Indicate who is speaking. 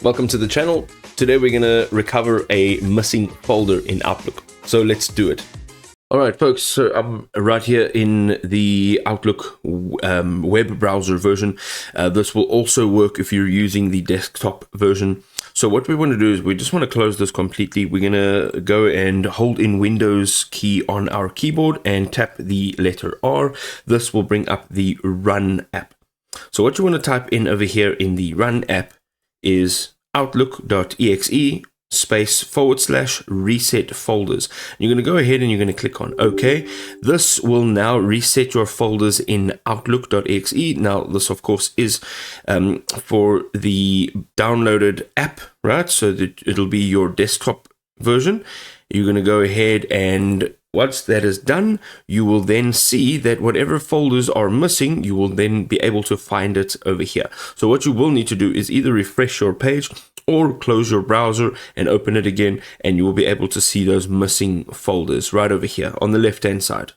Speaker 1: Welcome to the channel. Today we're going to recover a missing folder in Outlook. So let's do it. Alright folks, so I'm right here in the Outlook web browser version. This will also work if you're using the desktop version. So what we want to do is we just want to close this completely. We're going to go and hold in Windows key on our keyboard and tap the letter R. This will bring up the Run app. So what you want to type in over here in the Run app is outlook.exe /reset folders. You're going to go ahead and you're going to click on OK. This will now reset your folders in outlook.exe. Now this of course is for the downloaded app, right? So that it'll be your desktop version. You're going to go ahead and once that is done, you will then see that whatever folders are missing, you will then be able to find it over here. So what you will need to do is either refresh your page or close your browser and open it again, and you will be able to see those missing folders right over here on the left hand side.